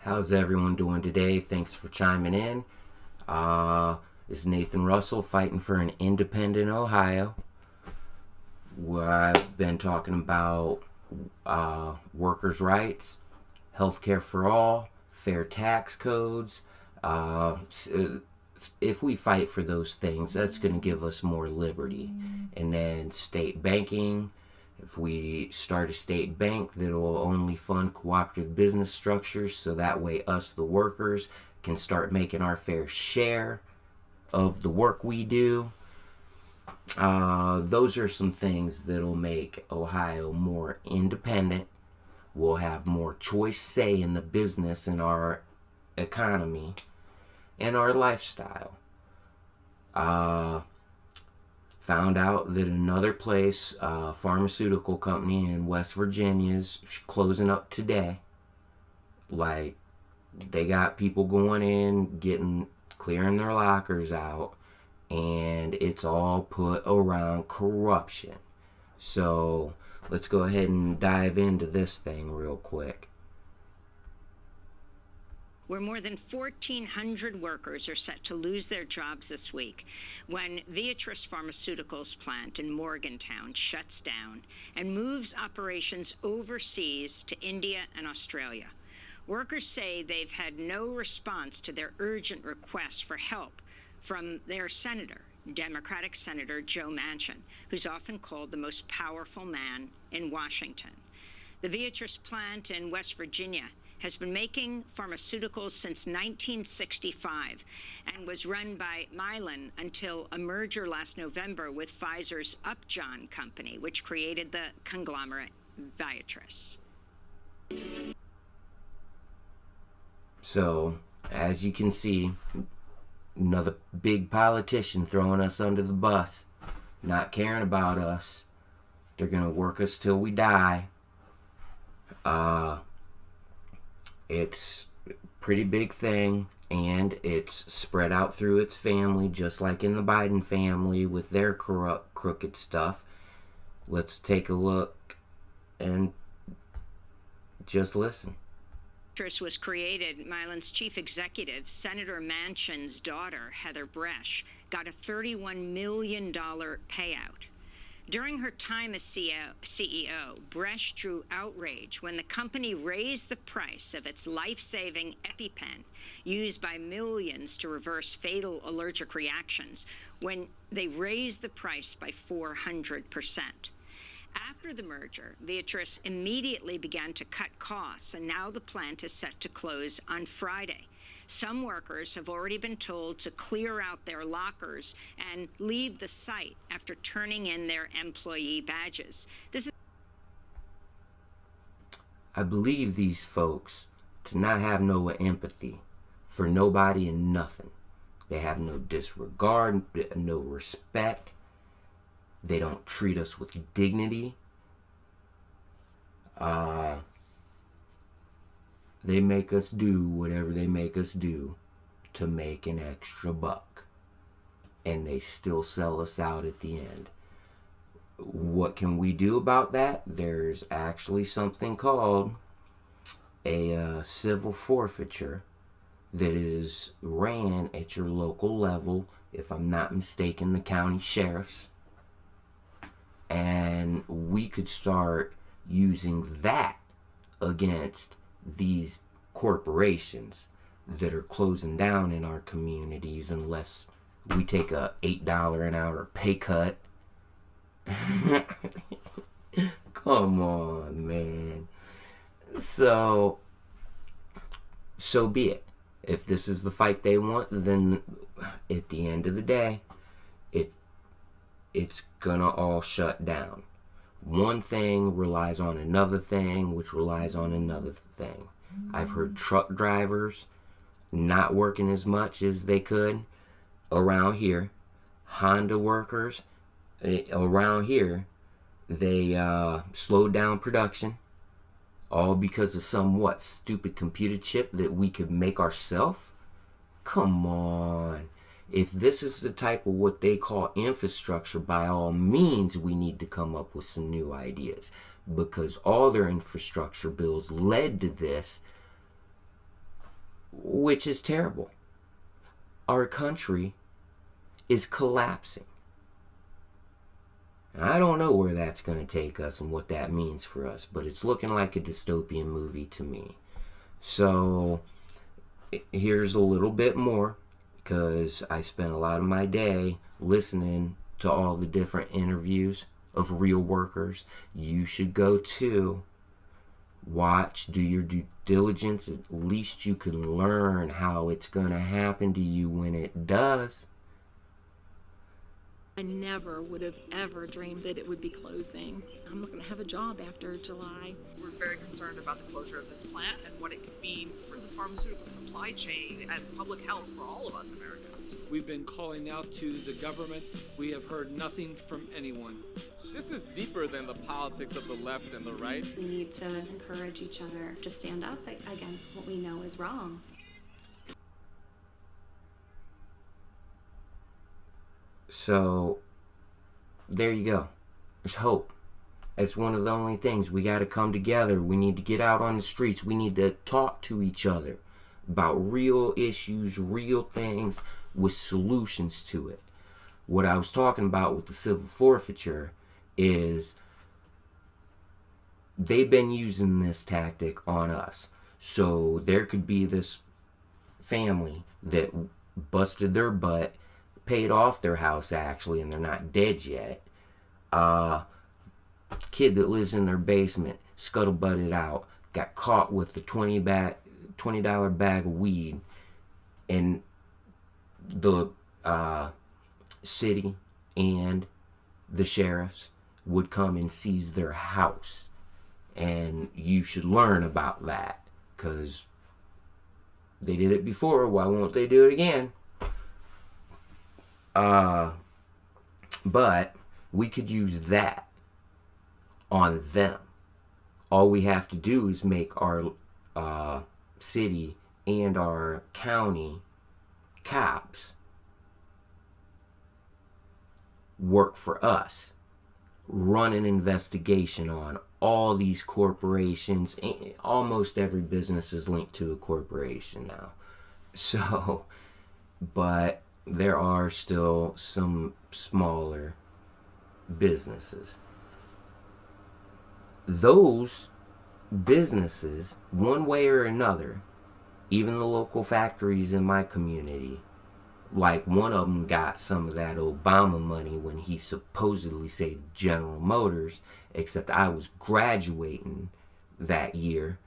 How's everyone doing today? Thanks for chiming in. It's Nathan Russell fighting for an independent Ohio, where I've been talking about workers' rights, healthcare for all, fair tax codes. If we fight for those things, that's going to give us more liberty. And then state banking. If we start a state bank that'll only fund cooperative business structures, so that way us, the workers, can start making our fair share of the work we do. Those are some things that'll make Ohio more independent. We'll have more choice say in the business and our economy and our lifestyle. Found out that another place, pharmaceutical company in West Virginia, is closing up today. Like, they got people going in, clearing their lockers out, and it's all put around corruption. So let's go ahead and dive into this thing real quick. Where more than 1,400 workers are set to lose their jobs this week when Viatris Pharmaceuticals plant in Morgantown shuts down and moves operations overseas to India and Australia. Workers say they've had no response to their urgent request for help from their senator, Democratic Senator Joe Manchin, who's often called the most powerful man in Washington. The Viatris plant in West Virginia has been making pharmaceuticals since 1965 and was run by Mylan until a merger last November with Pfizer's Upjohn company, which created the conglomerate Viatris. So, as you can see, another big politician throwing us under the bus, not caring about us. They're gonna work us till we die. It's a pretty big thing, and it's spread out through its family, just like in the Biden family with their corrupt, crooked stuff. Let's take a look and just listen. Viatris was created. Mylan's chief executive, Senator Manchin's daughter, Heather Bresch, got a $31 million payout. During her time as CEO, Bresch drew outrage when the company raised the price of its life-saving EpiPen, used by millions to reverse fatal allergic reactions, when they raised the price by 400%. After the merger, Viatris immediately began to cut costs, and now the plant is set to close on Friday. Some workers have already been told to clear out their lockers and leave the site after turning in their employee badges. I believe these folks to not have no empathy for nobody and nothing. They have no disregard, no respect. They don't treat us with dignity. They make us do whatever they make us do to make an extra buck. And they still sell us out at the end. What can we do about that? There's actually something called a civil forfeiture that is ran at your local level, if I'm not mistaken, the county sheriffs. And we could start using that against these corporations that are closing down in our communities unless we take a $8 an hour pay cut. Come on, man. So be it. If this is the fight they want, then at the end of the day, it's gonna all shut down. One thing relies on another thing, which relies on another thing. I've heard truck drivers not working as much as they could around here. Honda workers around here, they slowed down production, all because of some stupid computer chip that we could make ourselves. Come on. If this is the type of what they call infrastructure, by all means, we need to come up with some new ideas, because all their infrastructure bills led to this, which is terrible. Our country is collapsing. I don't know where that's going to take us and what that means for us, but it's looking like a dystopian movie to me. So here's a little bit more, because I spent a lot of my day listening to all the different interviews of real workers. You should go too. Watch, do your due diligence. At least you can learn how it's going to happen to you when it does. I never would have ever dreamed that it would be closing. I'm not going to have a job after July. We're very concerned about the closure of this plant and what it could mean for the pharmaceutical supply chain and public health for all of us Americans. We've been calling out to the government. We have heard nothing from anyone. This is deeper than the politics of the left and the right. We need to encourage each other to stand up against what we know is wrong. So, there you go. There's hope. It's one of the only things. We got to come together. We need to get out on the streets. We need to talk to each other about real issues, real things, with solutions to it. What I was talking about with the civil forfeiture is they've been using this tactic on us. So there could be this family that busted their butt, paid off their house actually, and they're not dead yet. Kid that lives in their basement, scuttlebutted out, got caught with the $20 bag of weed, and the city and the sheriffs would come and seize their house. And you should learn about that, because they did it before. Why won't they do it again? But we could use that on them. All we have to do is make our city and our county cops work for us. Run an investigation on all these corporations. Almost every business is linked to a corporation now. So, but there are still some smaller businesses. Those businesses, one way or another, even the local factories in my community, like one of them got some of that Obama money when he supposedly saved General Motors, except I was graduating that year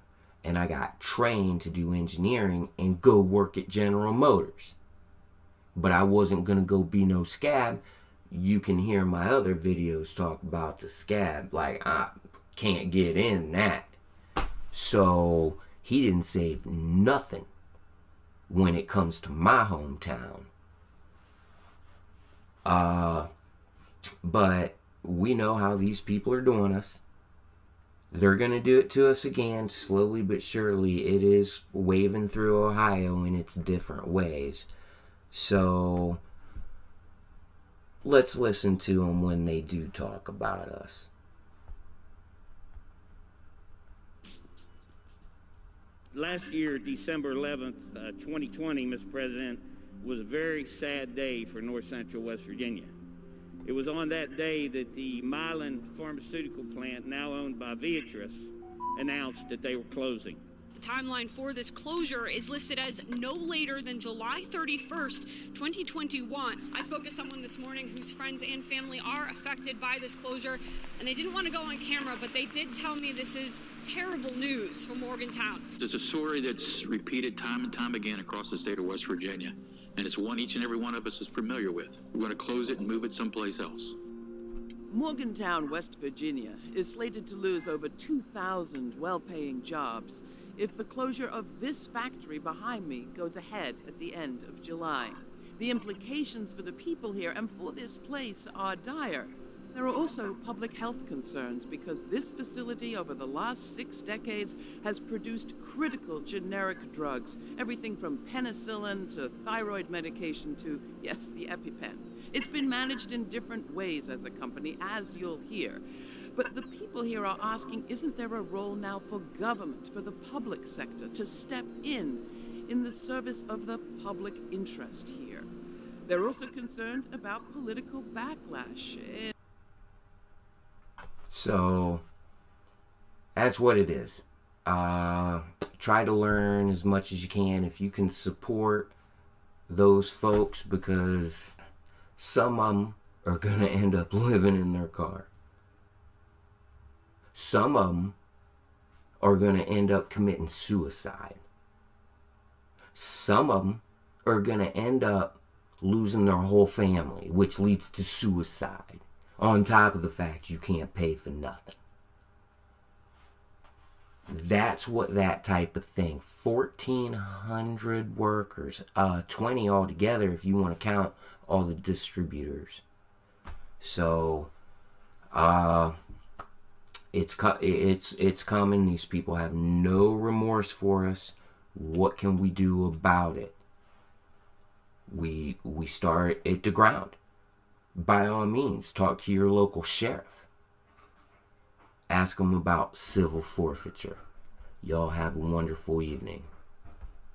and I got trained to do engineering and go work at General Motors. But I wasn't going to go be no scab. You can hear my other videos talk about the scab. Like, I can't get in that. So, he didn't save nothing when it comes to my hometown. But we know how these people are doing us. They're going to do it to us again, slowly but surely. It is waving through Ohio in its different ways. So, let's listen to them when they do talk about us. Last year, December 11th, 2020, Mr. President, was a very sad day for North Central West Virginia. It was on that day that the Milan pharmaceutical plant, now owned by Viatris, announced that they were closing. The timeline for this closure is listed as no later than July 31st, 2021. I spoke to someone this morning whose friends and family are affected by this closure, and they didn't want to go on camera, but they did tell me this is terrible news for Morgantown. It's a story that's repeated time and time again across the state of West Virginia, and it's one each and every one of us is familiar with. We're going to close it and move it someplace else. Morgantown, West Virginia, is slated to lose over 2,000 well-paying jobs if the closure of this factory behind me goes ahead at the end of July. The implications for the people here and for this place are dire. There are also public health concerns because this facility over the last 6 decades has produced critical generic drugs, everything from penicillin to thyroid medication to, yes, the EpiPen. It's been managed in different ways as a company, as you'll hear. But the people here are asking, isn't there a role now for government, for the public sector, to step in the service of the public interest here? They're also concerned about political backlash. So that's what it is. Try to learn as much as you can if you can support those folks, because some of them are going to end up living in their car. Some of them are going to end up committing suicide. Some of them are going to end up losing their whole family, which leads to suicide, on top of the fact you can't pay for nothing. That's what that type of thing. 1,400 workers, 20 altogether if you want to count all the distributors. So, it's coming. These people have no remorse for us. What can we do about it? We start at the ground. By all means, talk to your local sheriff. Ask them about civil forfeiture. Y'all have a wonderful evening.